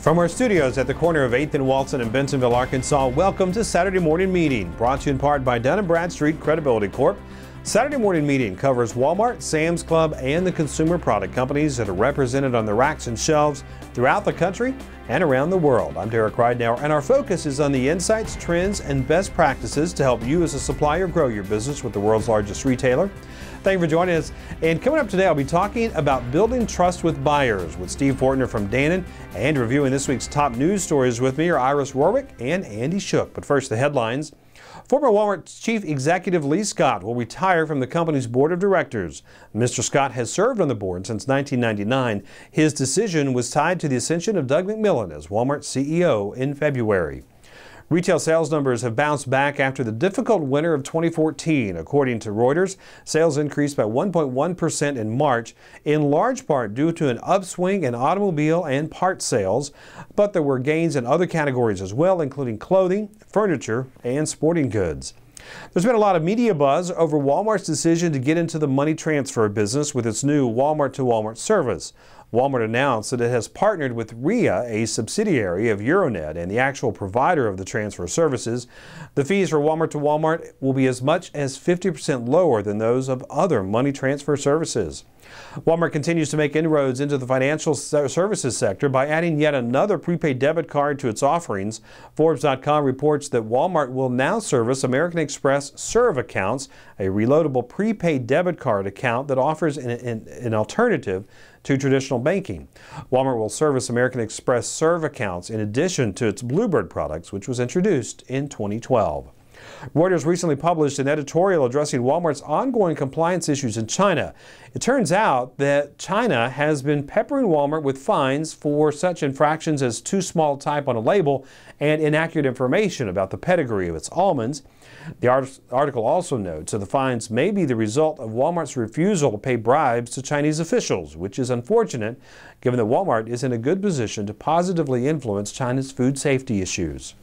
From our studios at the corner of 8th and Walton in Bentonville, Arkansas, welcome to Saturday Morning Meeting, brought to you in part by Dun & Bradstreet Credibility Corp. Saturday Morning Meeting covers Walmart, Sam's Club, and the consumer product companies that are represented on the racks and shelves throughout the country and around the world. I'm Derek Ridenoure, and our focus is on the insights, trends, and best practices to help you as a supplier grow your business with the world's largest retailer. Thank you for joining us. And coming up today, I'll be talking about building trust with buyers with Steve Fortner from Dannon, and reviewing this week's top news stories with me are Iris Rorwick and Andy Schuch. But first, the headlines. Former Walmart Chief Executive Lee Scott will retire from the company's board of directors. Mr. Scott has served on the board since 1999. His decision was tied to the ascension of Doug McMillon as Walmart's CEO in February. Retail sales numbers have bounced back after the difficult winter of 2014. According to Reuters, sales increased by 1.1% in March, in large part due to an upswing in automobile and parts sales. But there were gains in other categories as well, including clothing, furniture, and sporting goods. There's been a lot of media buzz over Walmart's decision to get into the money transfer business with its new Walmart to Walmart service. Walmart announced that it has partnered with RIA, a subsidiary of Euronet and the actual provider of the transfer services. The fees for Walmart to Walmart will be as much as 50% lower than those of other money transfer services. Walmart continues to make inroads into the financial services sector by adding yet another prepaid debit card to its offerings. Forbes.com reports that Walmart will now service American Express Serve accounts, a reloadable prepaid debit card account that offers an alternative to traditional banking. Walmart will service American Express Serve accounts in addition to its Bluebird products, which was introduced in 2012. Reuters recently published an editorial addressing Walmart's ongoing compliance issues in China. It turns out that China has been peppering Walmart with fines for such infractions as too small type on a label and inaccurate information about the pedigree of its almonds. The article also notes that the fines may be the result of Walmart's refusal to pay bribes to Chinese officials, which is unfortunate given that Walmart is in a good position to positively influence China's food safety issues.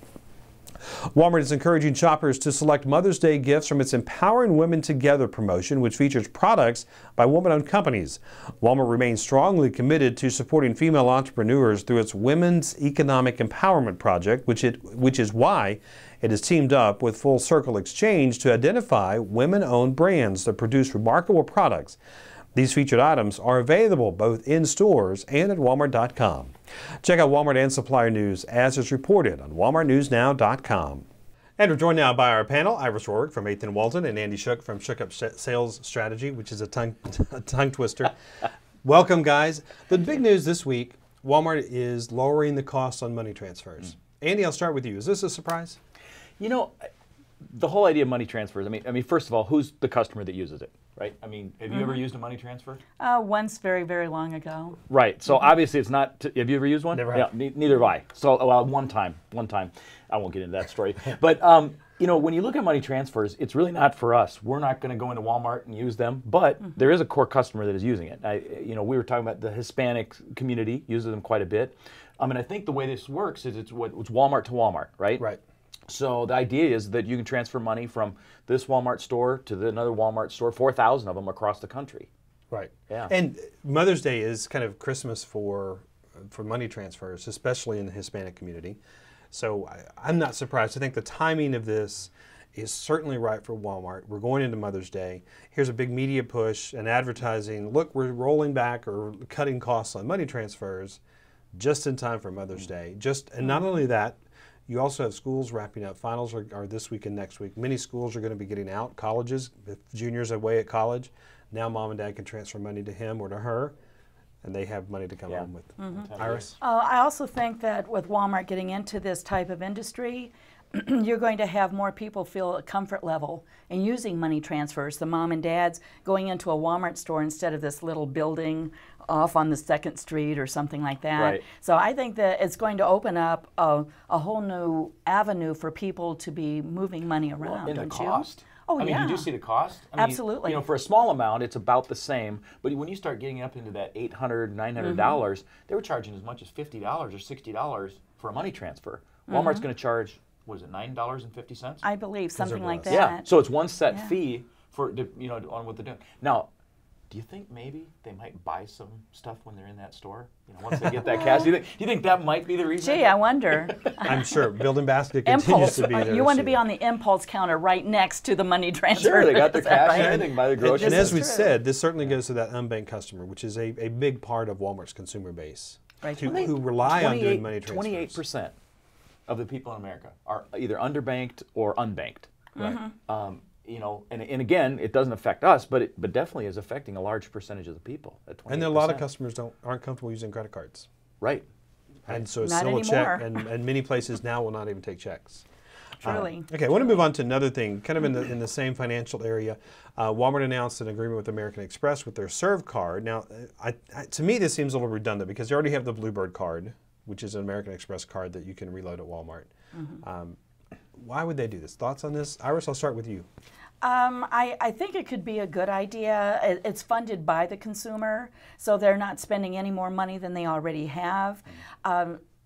Walmart is encouraging shoppers to select Mother's Day gifts from its Empowering Women Together promotion, which features products by woman-owned companies. Walmart remains strongly committed to supporting female entrepreneurs through its Women's Economic Empowerment Project, which is why it has teamed up with Full Circle Exchange to identify women-owned brands that produce remarkable products. These featured items are available both in stores and at Walmart.com. Check out Walmart and supplier news as is reported on WalmartNewsNow.com. And we're joined now by our panel, Iris Rorwick from 8th and Walton and Andy Schuch from Schuch Up Sales Strategies, which is a tongue twister. Welcome, guys. The big news this week, Walmart is lowering the costs on money transfers. Andy, I'll start with you. Is this a surprise? You know, the whole idea of money transfers, I mean, first of all, who's the customer that uses it, right? I mean, have you ever used a money transfer? Once very, very long ago. Right. So obviously it's not, have you ever used one? Never have. Yeah, neither have I. So, well, one time. I won't get into that story. But, you know, when you look at money transfers, it's really not for us. We're not going to go into Walmart and use them, but there is a core customer that is using it. You know, we were talking about the Hispanic community uses them quite a bit. I mean, I think the way this works is it's Walmart to Walmart, right? Right. So the idea is that you can transfer money from this Walmart store to another Walmart store, 4,000 of them across the country. Right. Yeah. And Mother's Day is kind of Christmas for money transfers, especially in the Hispanic community. So I'm not surprised. I think the timing of this is certainly right for Walmart. We're going into Mother's Day. Here's a big media push and advertising. Look, we're rolling back or cutting costs on money transfers just in time for Mother's Day. And not only that, you also have schools wrapping up. Finals are this week and next week. Many schools are going to be getting out. Colleges, if juniors are away at college, now mom and dad can transfer money to him or to her, and they have money to come home with. Iris? I also think that with Walmart getting into this type of industry, you're going to have more people feel a comfort level in using money transfers. The mom and dads going into a Walmart store instead of this little building off on the 2nd Street or something like that. Right. So I think that it's going to open up a whole new avenue for people to be moving money around, Well, and don't the cost. Oh, I mean, yeah. you do see the cost? I mean, Absolutely. You know, for a small amount, it's about the same. But when you start getting up into that $800, $900, they were charging as much as $50 or $60 for a money transfer. Walmart's going to charge, what is it, $9.50? I believe something like that. Yeah, so it's one set fee for, you know, on what they're doing. Now, do you think maybe they might buy some stuff when they're in that store? You know, once they get that cash, do you think that might be the reason? Gee, I wonder. I'm sure building basket continues Impulse. to be there. You want to be on the impulse counter right next to the money transfer. Sure, they got their Is that cash right? and everything, buy the groceries. And as we true. said, this certainly goes to that unbanked customer, which is a big part of Walmart's consumer base, Right. who rely on doing money transfers. 28% of the people in America are either underbanked or unbanked. Right. You know, and again, it doesn't affect us, but definitely is affecting a large percentage of the people. At 28%. And then a lot of customers aren't comfortable using credit cards. Right. And so it's Not still a check, anymore. and many places now will not even take checks. Truly. Okay, I want to move on to another thing, kind of in the same financial area. Walmart announced an agreement with American Express with their Serve card. Now, to me, this seems a little redundant because they already have the Bluebird card, which is an American Express card that you can reload at Walmart. Why would they do this? Thoughts on this? Iris, I'll start with you. I think it could be a good idea. It's funded by the consumer, so they're not spending any more money than they already have.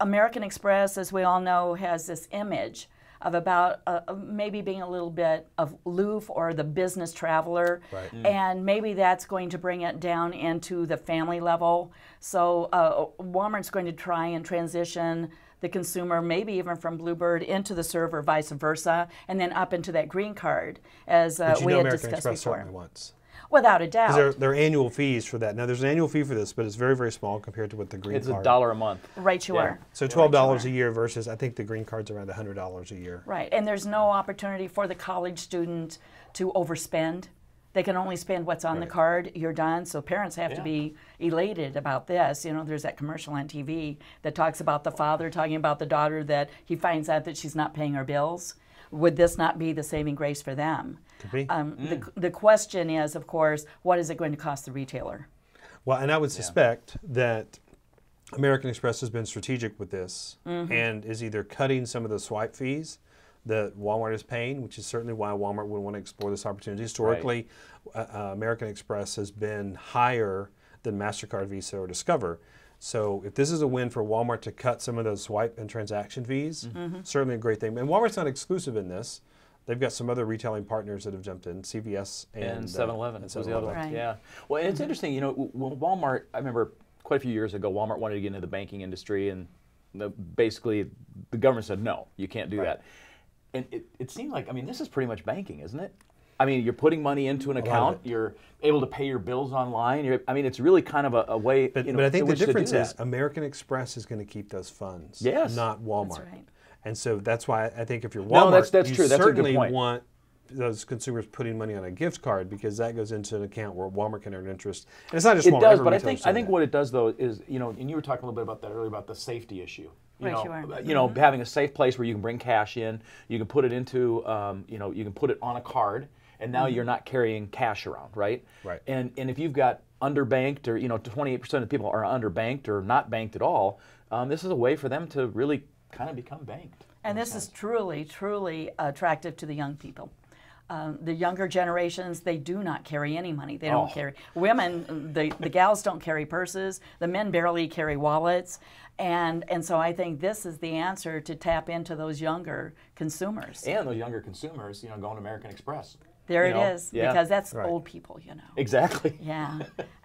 American Express, as we all know, has this image of about maybe being a little bit of aloof or the business traveler, Right. and maybe that's going to bring it down into the family level. So Walmart's going to try and transition the consumer, maybe even from Bluebird into the Serve or vice versa, and then up into that green card, as But you we know had American discussed Express before. certainly wants. Without a doubt. Because there are annual fees for that. Now, there's an annual fee for this, but it's very, very small compared to what the green It's card. $1 a month. Right, you Yeah. are. So Right, $12 you a are. year versus, I think the green card's around $100 a year. Right, and there's no opportunity for the college student to overspend. They can only spend what's on the Right. card, you're done. So parents have to Yeah. be elated about this. You know, there's that commercial on TV that talks about the father talking about the daughter that he finds out that she's not paying her bills. Would this not be the saving grace for them? Could be. The question is, of course, what is it going to cost the retailer? Well, and I would suspect that American Express has been strategic with this and is either cutting some of the swipe fees that Walmart is paying, which is certainly why Walmart would want to explore this opportunity. Historically, American Express has been higher than MasterCard, Visa, or Discover. So if this is a win for Walmart to cut some of those swipe and transaction fees, certainly a great thing. And Walmart's not exclusive in this. They've got some other retailing partners that have jumped in, CVS And 7-Eleven was the other one. Right. Yeah. Well, and it's interesting, you know, when Walmart, I remember quite a few years ago, Walmart wanted to get into the banking industry, and basically the government said, no, you can't do that. And it seemed like, I mean, this is pretty much banking, isn't it? I mean, you're putting money into an account, you're able to pay your bills online. I mean, it's really kind of a way, But you know, I think in the which to do difference is that. American Express is going to keep those funds, Yes. not Walmart. That's right. And so that's why I think if you're Walmart, No, that's you true. That's a good certainly point. want those consumers putting money on a gift card because that goes into an account where Walmart can earn interest. And it's not just It Walmart. does, every but I retailer's think doing that. what it does though is, you know, and you were talking a little bit about that earlier about the safety issue. Right, you are. You know, having a safe place where you can bring cash in, you can put it into, you know, you can put it on a card, and now you're not carrying cash around, right? Right. And if you've got underbanked, or you know, 28% of people are underbanked or not banked at all, this is a way for them to really kind of become banked. And this is truly, truly attractive to the young people. The younger generations, they do not carry any money. They don't carry. Women, the gals don't carry purses. The men barely carry wallets. And so I think this is the answer to tap into those younger consumers. And those younger consumers, you know, going to American Express. There you it know? is, Yeah. because that's Right. old people, you know. Exactly. Yeah.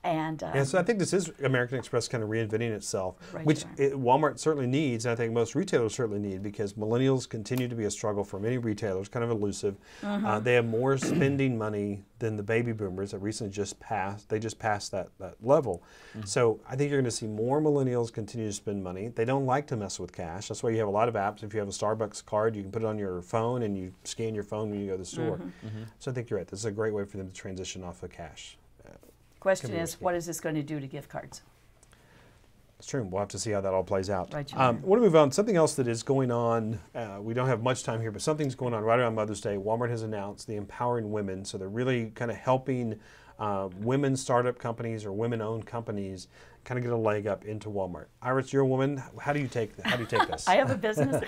And Yeah, so I think this is American Express kind of reinventing itself, Right, which you Walmart certainly needs, and I think most retailers certainly need, because millennials continue to be a struggle for many retailers, kind of elusive. They have more spending money than the baby boomers that recently just passed. They just passed that level. So I think you're going to see more millennials continue to spend money. They don't like to mess with cash. That's why you have a lot of apps. If you have a Starbucks card, you can put it on your phone and you scan your phone when you go to the store. So I think you're right. This is a great way for them to transition off of cash. question Can be is, risky. what is this going to do to gift cards? It's true. We'll have to see how that all plays out. Right, you I are. want to move on. Something else that is going on, we don't have much time here, but something's going on right around Mother's Day. Walmart has announced the Empowering Women. So they're really kind of helping women startup companies or women-owned companies kind of get a leg up into Walmart. Iris, you're a woman. How do you take this? I have a business.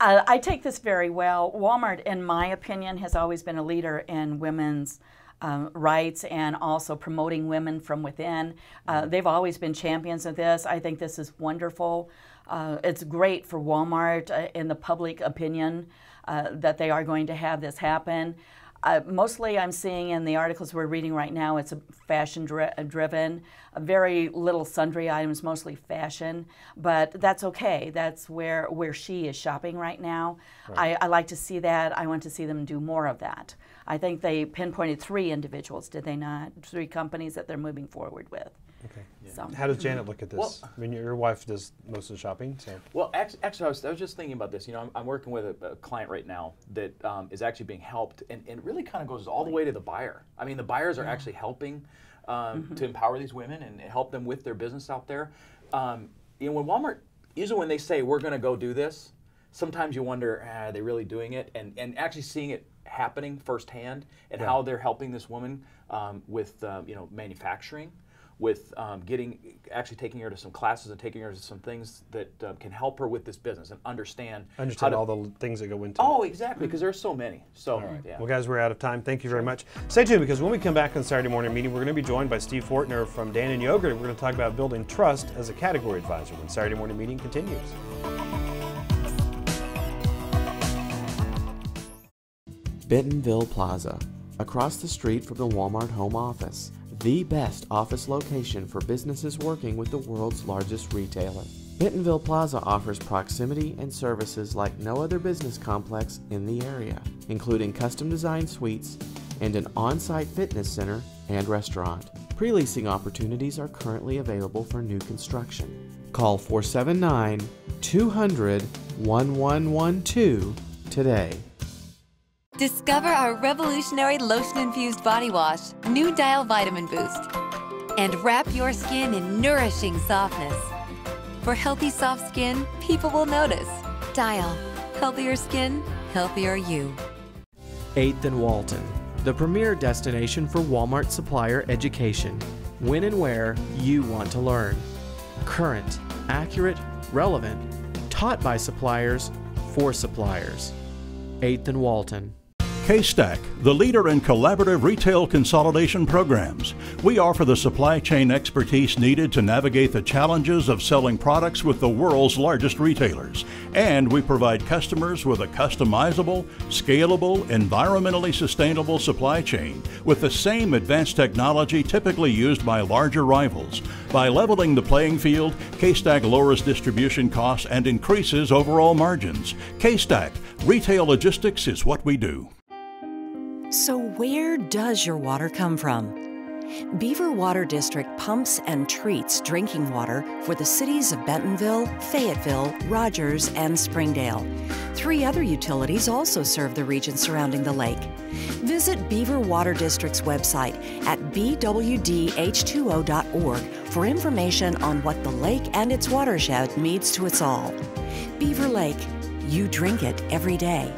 I take this very well. Walmart, in my opinion, has always been a leader in women's rights and also promoting women from within. They've always been champions of this. I think this is wonderful. It's great for Walmart in the public opinion that they are going to have this happen. Mostly I'm seeing in the articles we're reading right now, it's a fashion driven, very little sundry items, mostly fashion, but that's okay. That's where she is shopping right now. Right. I like to see that. I want to see them do more of that. I think they pinpointed 3 individuals, did they not? 3 companies that they're moving forward with. Okay. Yeah. So. How does Janet look at this? Well, I mean, your wife does most of the shopping. So. Well, actually, I was just thinking about this. You know, I'm working with a client right now that is actually being helped, and it really kind of goes all the way to the buyer. I mean, the buyers are actually helping to empower these women and help them with their business out there. You know, when Walmart, usually when they say, we're going to go do this, sometimes you wonder, are they really doing it? And actually seeing it happening firsthand and how they're helping this woman with, you know, manufacturing, with actually taking her to some classes and taking her to some things that can help her with this business and understand all the things that go into it. Oh, exactly, because there's so many. So, right. Yeah. Well, guys, we're out of time. Thank you very much. Stay tuned, because when we come back on Saturday morning meeting, we're going to be joined by Steve Fortner from Dannon Yogurt. We're going to talk about building trust as a category advisor when Saturday morning meeting continues. Bentonville Plaza, across the street from the Walmart home office. The best office location for businesses working with the world's largest retailer. Bentonville Plaza offers proximity and services like no other business complex in the area, including custom designed suites and an on-site fitness center and restaurant. Pre-leasing opportunities are currently available for new construction. Call 479-200-1112 today. Discover our revolutionary lotion-infused body wash, New Dial Vitamin Boost, and wrap your skin in nourishing softness. For healthy, soft skin, people will notice. Dial. Healthier skin, healthier you. 8th and Walton, the premier destination for Walmart supplier education. When and where you want to learn. Current, accurate, relevant, taught by suppliers, for suppliers. 8th and Walton. K-Stack, the leader in collaborative retail consolidation programs. We offer the supply chain expertise needed to navigate the challenges of selling products with the world's largest retailers. And we provide customers with a customizable, scalable, environmentally sustainable supply chain with the same advanced technology typically used by larger rivals. By leveling the playing field, K-Stack lowers distribution costs and increases overall margins. K-Stack, retail logistics is what we do. So where does your water come from? Beaver Water District pumps and treats drinking water for the cities of Bentonville, Fayetteville, Rogers, and Springdale. 3 other utilities also serve the region surrounding the lake. Visit Beaver Water District's website at bwdh2o.org for information on what the lake and its watershed means to us all. Beaver Lake, you drink it every day.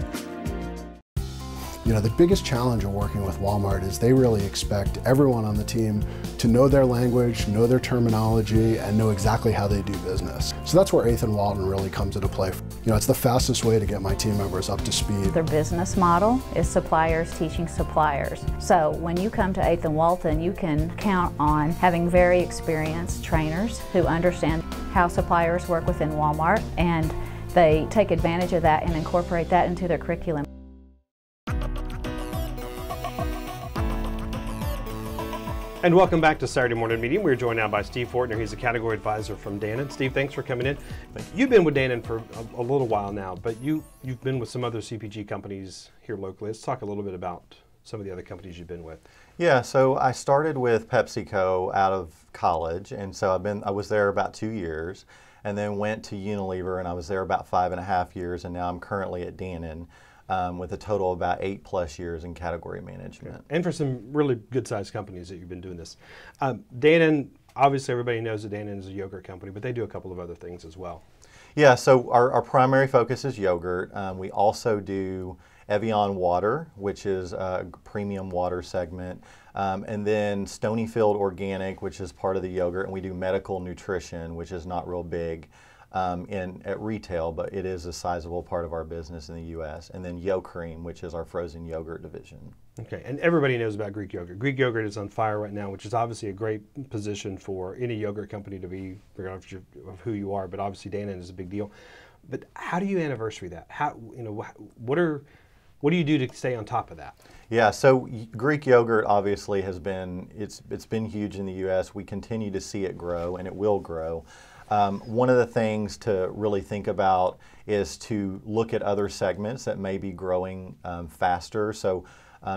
You know, the biggest challenge of working with Walmart is they really expect everyone on the team to know their language, know their terminology, and know exactly how they do business. So that's where 8th and Walton really comes into play. You know, it's the fastest way to get my team members up to speed. Their business model is suppliers teaching suppliers. So when you come to 8th and Walton, you can count on having very experienced trainers who understand how suppliers work within Walmart, and they take advantage of that and incorporate that into their curriculum. And welcome back to Saturday Morning Meeting. We're joined now by Steve Fortner. He's a category advisor from Dannon. Steve, thanks for coming in. You've been with Dannon for a little while now, but you've been with some other CPG companies here locally. Let's talk a little bit about some of the other companies you've been with. Yeah, so I started with PepsiCo out of college, and so I was there about 2 years, and then went to Unilever, and I was there about 5.5 years, and now I'm currently at Dannon. With a total of about 8+ years in category management. Okay. And for some really good-sized companies that you've been doing this. Dannon, obviously everybody knows that Dannon is a yogurt company, but they do a couple of other things as well. Yeah, so our primary focus is yogurt. We also do Evian water, which is a premium water segment, and then Stonyfield Organic, which is part of the yogurt, and we do medical nutrition, which is not real big. At retail, but it is a sizable part of our business in the U.S. And then Yo Cream, which is our frozen yogurt division. Okay, and everybody knows about Greek yogurt. Greek yogurt is on fire right now, which is obviously a great position for any yogurt company to be, regardless of who you are, but obviously Dannon is a big deal. But how do you anniversary that? How, you know, what are What do you do to stay on top of that? Yeah, so Greek yogurt obviously has been, it's been huge in the U.S. We continue to see it grow, and it will grow. One of the things to really think about is to look at other segments that may be growing faster. So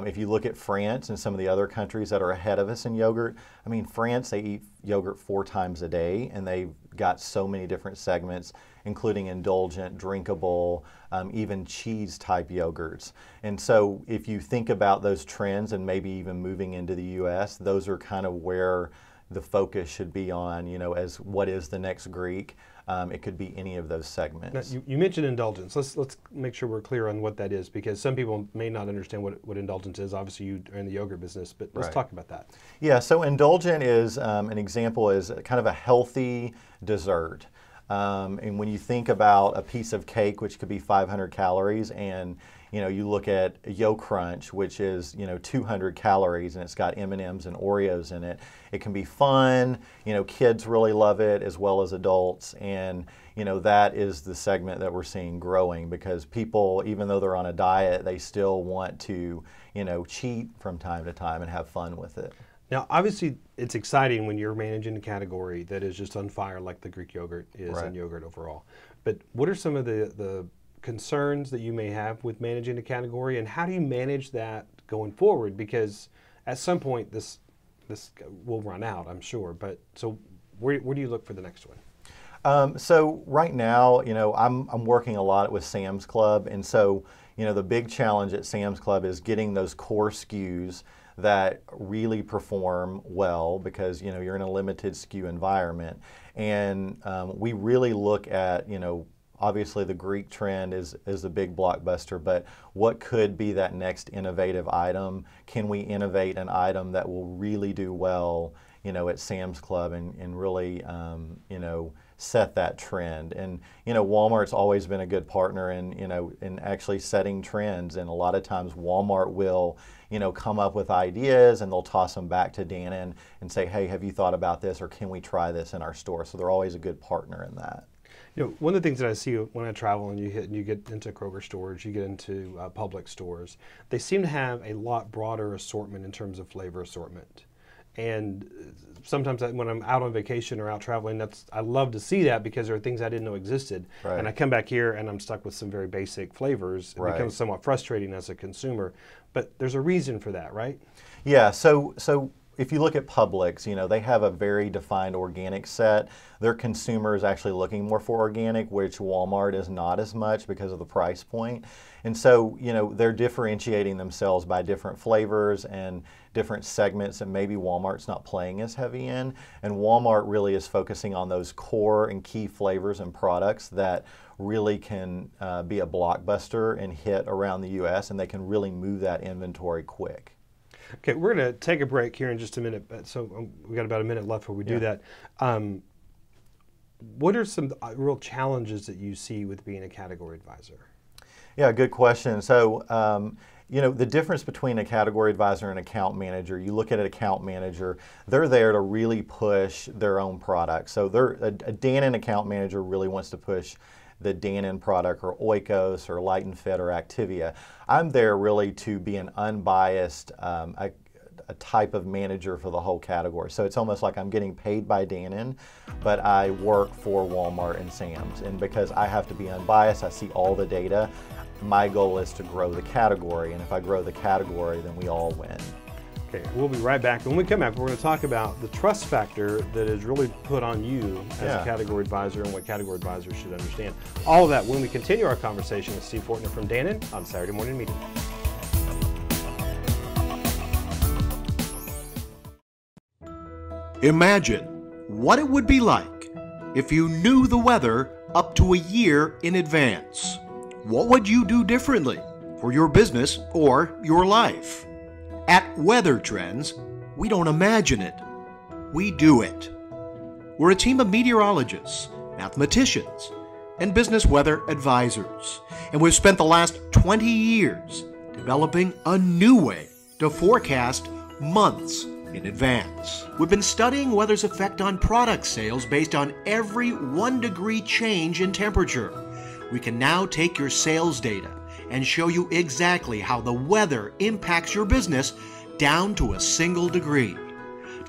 if you look at France and some of the other countries that are ahead of us in yogurt, I mean, France, they eat yogurt 4 times a day, and they've got so many different segments, including indulgent, drinkable, even cheese-type yogurts. And so if you think about those trends and maybe even moving into the U.S., those are kind of where the focus should be on, you know, as what is the next Greek. It could be any of those segments. Now, you mentioned indulgence. Let's make sure we're clear on what that is, because some people may not understand what indulgence is. Obviously, you are in the yogurt business, but let's talk about that. Yeah, so indulgent is, an example is kind of a healthy dessert. And when you think about a piece of cake, which could be 500 calories, and you know, you look at Yo Crunch, which is, you know, 200 calories, and it's got M&Ms and Oreos in it. It can be fun. You know, kids really love it as well as adults, and you know, that is the segment that we're seeing growing, because people, even though they're on a diet, they still want to, you know, cheat from time to time and have fun with it. Now, obviously, it's exciting when you're managing a category that is just on fire, like the Greek yogurt is and yogurt overall. But what are some of the concerns that you may have with managing a category, and how do you manage that going forward? Because at some point, this will run out, I'm sure. But so, where do you look for the next one? So right now, you know, I'm working a lot with Sam's Club, and so, you know, the big challenge at Sam's Club is getting those core SKUs that really perform well, because, you know, you're in a limited SKU environment. And we really look at, you know, obviously the Greek trend is a big blockbuster, but what could be that next innovative item? Can we innovate an item that will really do well, you know, at Sam's Club and really, you know, set that trend? And, you know, Walmart's always been a good partner in, you know, in actually setting trends. And a lot of times Walmart will, you know, come up with ideas, and they'll toss them back to Dannon and say, hey, have you thought about this, or can we try this in our store? So they're always a good partner in that. You know, one of the things that I see when I travel and you get into Kroger stores, you get into Publix stores, they seem to have a lot broader assortment in terms of flavor assortment. And sometimes when I'm out on vacation or out traveling, I love to see that, because there are things I didn't know existed. And I come back here and I'm stuck with some very basic flavors. It becomes somewhat frustrating as a consumer. But there's a reason for that, right? Yeah, so if you look at Publix, you know, they have a very defined organic set. Their consumer is actually looking more for organic, which Walmart is not as much because of the price point. And so, you know, they're differentiating themselves by different flavors and different segments that maybe Walmart's not playing as heavy in. And Walmart really is focusing on those core and key flavors and products that really can be a blockbuster and hit around the U.S., and they can really move that inventory quick. Okay, we're going to take a break here in just a minute, so we've got about a minute left before we do that. What are some real challenges that you see with being a category advisor? Yeah, good question. So, you know, the difference between a category advisor and account manager, you look at an account manager, they're there to really push their own product. So a Dannon account manager really wants to push the Dannon product, or Oikos, or Light and Fit, or Activia. I'm there really to be an unbiased a type of manager for the whole category. So it's almost like I'm getting paid by Dannon, but I work for Walmart and Sam's. And because I have to be unbiased, I see all the data. My goal is to grow the category, and if I grow the category, then we all win. Okay, we'll be right back. When we come back, we're going to talk about the trust factor that is really put on you as a category advisor, and what category advisors should understand. All of that when we continue our conversation with Steve Fortner from Dannon on Saturday Morning Meeting. Imagine what it would be like if you knew the weather up to a year in advance. What would you do differently for your business or your life? At Weather Trends, we don't imagine it, we do it. We're a team of meteorologists, mathematicians, and business weather advisors, and we've spent the last 20 years developing a new way to forecast months in advance. We've been studying weather's effect on product sales based on every 1 degree change in temperature. We can now take your sales data and show you exactly how the weather impacts your business down to a single degree.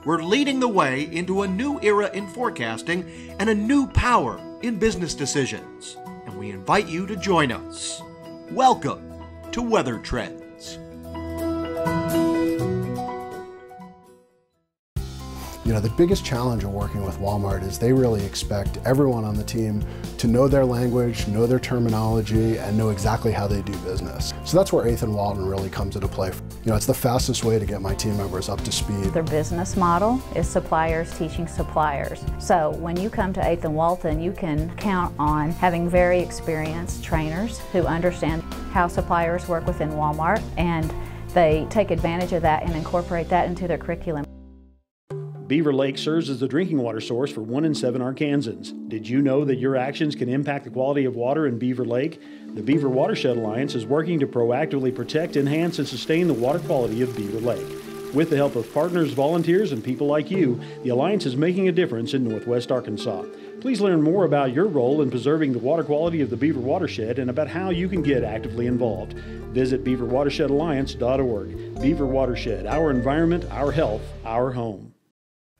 We're leading the way into a new era in forecasting and a new power in business decisions, and we invite you to join us. Welcome to Weather Trends. You know, the biggest challenge of working with Walmart is they really expect everyone on the team to know their language, know their terminology, and know exactly how they do business. So that's where 8th and Walton really comes into play. You know, it's the fastest way to get my team members up to speed. Their business model is suppliers teaching suppliers. So when you come to 8th and Walton, you can count on having very experienced trainers who understand how suppliers work within Walmart, and they take advantage of that and incorporate that into their curriculum. Beaver Lake serves as the drinking water source for 1 in 7 Arkansans. Did you know that your actions can impact the quality of water in Beaver Lake? The Beaver Watershed Alliance is working to proactively protect, enhance, and sustain the water quality of Beaver Lake. With the help of partners, volunteers, and people like you, the Alliance is making a difference in Northwest Arkansas. Please learn more about your role in preserving the water quality of the Beaver Watershed and about how you can get actively involved. Visit beaverwatershedalliance.org. Beaver Watershed, our environment, our health, our home.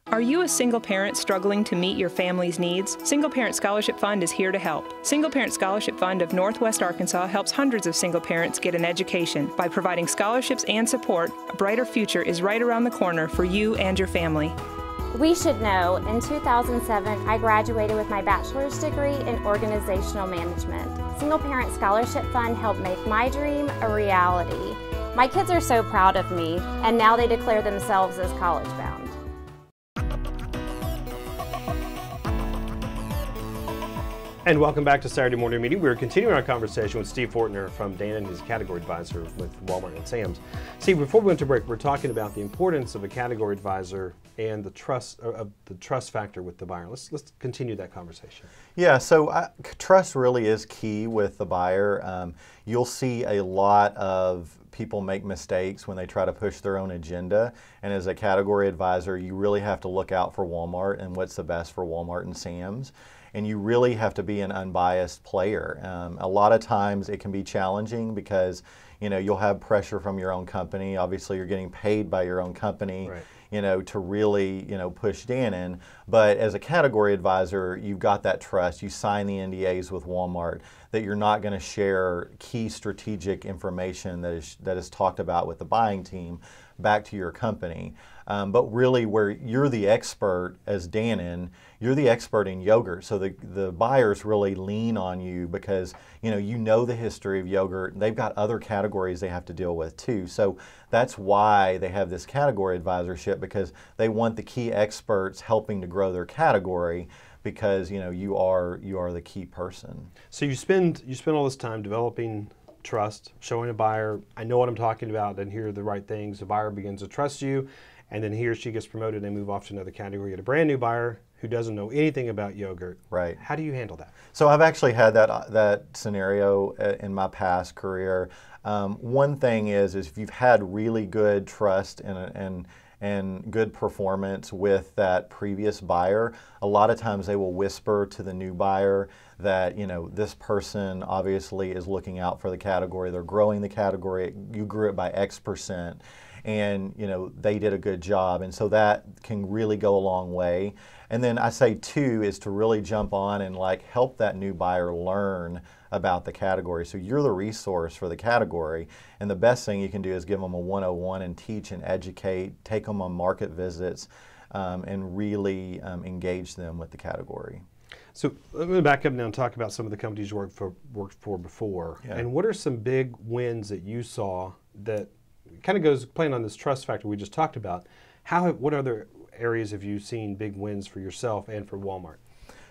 Are you a single parent struggling to meet your family's needs? Single Parent Scholarship Fund is here to help. Single Parent Scholarship Fund of Northwest Arkansas helps hundreds of single parents get an education. By providing scholarships and support, a brighter future is right around the corner for you and your family. We should know, in 2007, I graduated with my bachelor's degree in organizational management. Single Parent Scholarship Fund helped make my dream a reality. My kids are so proud of me, and now they declare themselves as college bound. And welcome back to Saturday Morning Meeting. We're continuing our conversation with Steve Fortner from Dannon, who's a category advisor with Walmart and Sam's. Steve, before we went to break, we're talking about the importance of a category advisor and the trust factor with the buyer. Let's continue that conversation. Yeah, so trust really is key with the buyer. You'll see a lot of people make mistakes when they try to push their own agenda, and as a category advisor, you really have to look out for Walmart and what's the best for Walmart and Sam's. And you really have to be an unbiased player. A lot of times it can be challenging because, you know, you'll have pressure from your own company. Obviously, you're getting paid by your own company, right, you know, to really, you know, push Dannon. But as a category advisor, you've got that trust. You sign the NDAs with Walmart that you're not going to share key strategic information that is talked about with the buying team back to your company. But really, where you're the expert as Dannon, you're the expert in yogurt. So the buyers really lean on you because you know the history of yogurt. They've got other categories they have to deal with too. So that's why they have this category advisorship, because they want the key experts helping to grow their category, because you are the key person. So you spend all this time developing trust, showing a buyer, I know what I'm talking about, and here are the right things. The buyer begins to trust you, and then he or she gets promoted and move off to another category, get a brand new buyer who doesn't know anything about yogurt. Right. How do you handle that? So I've actually had that scenario in my past career. One thing is if you've had really good trust and good performance with that previous buyer, a lot of times they will whisper to the new buyer that this person obviously is looking out for the category, they're growing the category, you grew it by X%, and they did a good job, and so that can really go a long way. And then I say too is to really jump on and help that new buyer learn about the category. So you're the resource for the category, and the best thing you can do is give them a 101 and teach and educate, take them on market visits, and really engage them with the category. So let me back up now and talk about some of the companies you worked for before. Yeah. And what are some big wins that you saw that kind of goes playing on this trust factor we just talked about? What other areas have you seen big wins for yourself and for Walmart?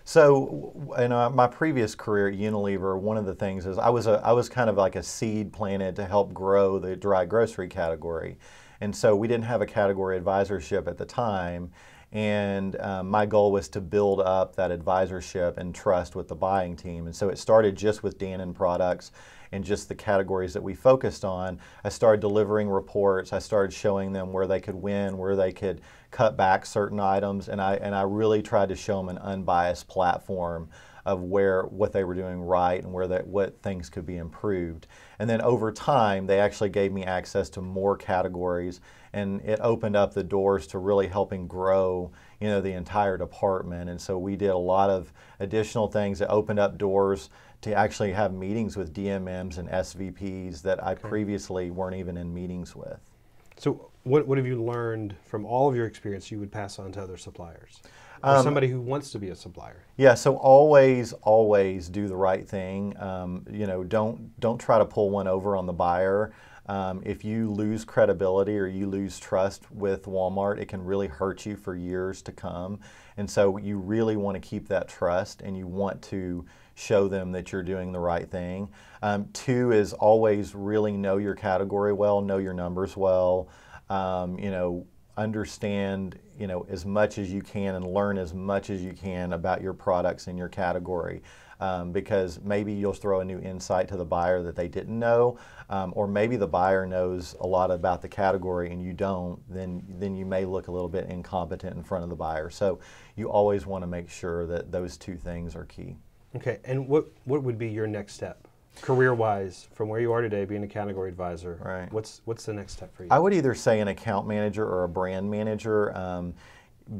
So in my previous career at Unilever, one of the things is I was kind of like a seed planted to help grow the dry grocery category. And so we didn't have a category advisorship at the time. And my goal was to build up that advisorship and trust with the buying team. And so it started just with Dannon products and just the categories that we focused on. I started delivering reports. I started showing them where they could win, where they could cut back certain items. And I really tried to show them an unbiased platform of what they were doing right and what things could be improved. And then over time, they actually gave me access to more categories, and it opened up the doors to really helping grow, the entire department. And so we did a lot of additional things that opened up doors to actually have meetings with DMMs and SVPs that I previously weren't even in meetings with. So what have you learned from all of your experience you would pass on to other suppliers? Or somebody who wants to be a supplier? Yeah, so always do the right thing. Don't try to pull one over on the buyer. If you lose credibility or you lose trust with Walmart, it can really hurt you for years to come. And so you really want to keep that trust, and you want to show them that you're doing the right thing. 2 is always really know your category well, know your numbers well, understand as much as you can and learn as much as you can about your products in your category. Because maybe you'll throw a new insight to the buyer that they didn't know, or maybe the buyer knows a lot about the category and you don't, then you may look a little bit incompetent in front of the buyer. So you always want to make sure that those 2 things are key. Okay, and what would be your next step, career-wise, from where you are today, being a category advisor? Right. What's the next step for you? I would either say an account manager or a brand manager.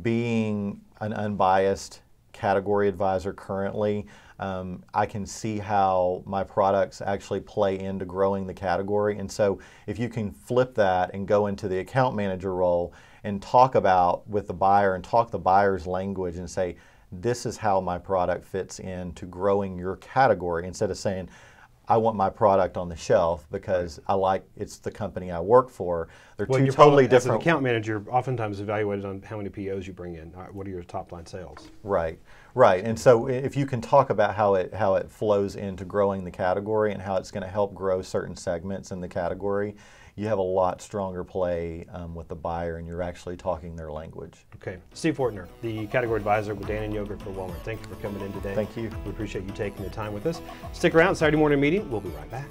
Being an unbiased category advisor currently, I can see how my products actually play into growing the category. And so if you can flip that and go into the account manager role and talk about with the buyer and talk the buyer's language and say, this is how my product fits into growing your category, instead of saying, I want my product on the shelf because it's the company I work for. They're two totally different. As an account manager, oftentimes evaluated on how many POs you bring in. What are your top line sales? Right, right. And so if you can talk about how it flows into growing the category and how it's going to help grow certain segments in the category, you have a lot stronger play with the buyer, and you're actually talking their language. Okay. Steve Fortner, the category advisor with Dannon Yogurt for Walmart. Thank you for coming in today. Thank you. We appreciate you taking the time with us. Stick around, Saturday morning meeting. We'll be right back.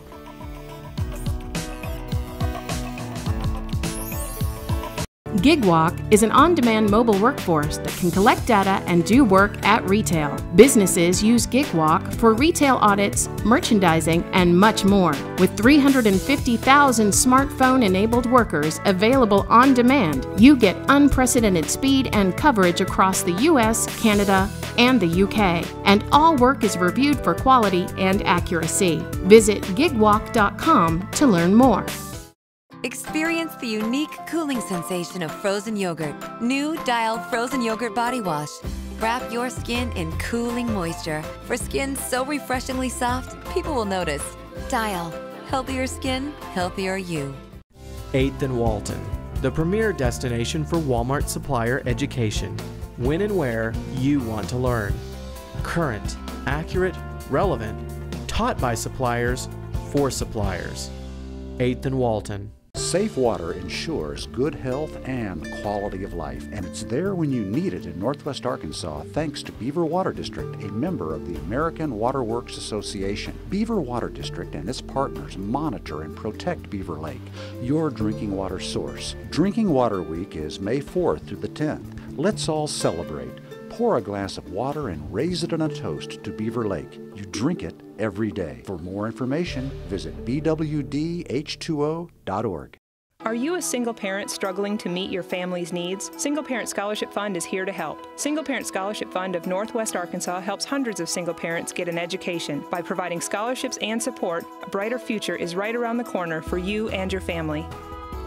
GigWalk is an on-demand mobile workforce that can collect data and do work at retail. Businesses use GigWalk for retail audits, merchandising, and much more. With 350,000 smartphone-enabled workers available on demand, you get unprecedented speed and coverage across the US, Canada, and the UK. And all work is reviewed for quality and accuracy. Visit gigwalk.com to learn more. Experience the unique cooling sensation of frozen yogurt. New Dial Frozen Yogurt Body Wash. Wrap your skin in cooling moisture. For skin so refreshingly soft, people will notice. Dial. Healthier skin, healthier you. 8th and Walton, the premier destination for Walmart supplier education. When and where you want to learn. Current, accurate, relevant. Taught by suppliers, for suppliers. 8th and Walton. Safe water ensures good health and quality of life, and it's there when you need it in Northwest Arkansas thanks to Beaver Water District, a member of the American Water Works Association. Beaver Water District and its partners monitor and protect Beaver Lake, your drinking water source. Drinking Water Week is May 4th through the 10th. Let's all celebrate. Pour a glass of water and raise it on a toast to Beaver Lake. You drink it every day. For more information, visit bwdh2o.org. Are you a single parent struggling to meet your family's needs? Single Parent Scholarship Fund is here to help. Single Parent Scholarship Fund of Northwest Arkansas helps hundreds of single parents get an education. By providing scholarships and support, a brighter future is right around the corner for you and your family.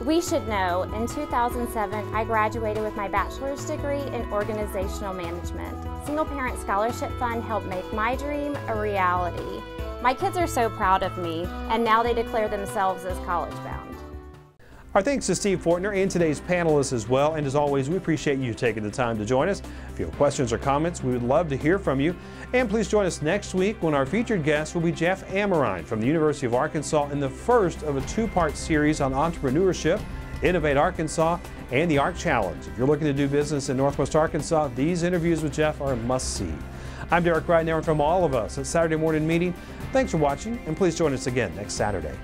We should know, in 2007, I graduated with my bachelor's degree in organizational management. Single Parent Scholarship Fund helped make my dream a reality. My kids are so proud of me, and now they declare themselves as college-bound. Our thanks to Steve Fortner and today's panelists as well. And as always, we appreciate you taking the time to join us. If you have questions or comments, we would love to hear from you. And please join us next week when our featured guest will be Jeff Amorine from the University of Arkansas in the first of a 2-part series on entrepreneurship, Innovate Arkansas, and the ARC Challenge. If you're looking to do business in Northwest Arkansas, these interviews with Jeff are a must-see. I'm Derek Ridenoure, and from all of us at Saturday Morning Meeting, thanks for watching, and please join us again next Saturday.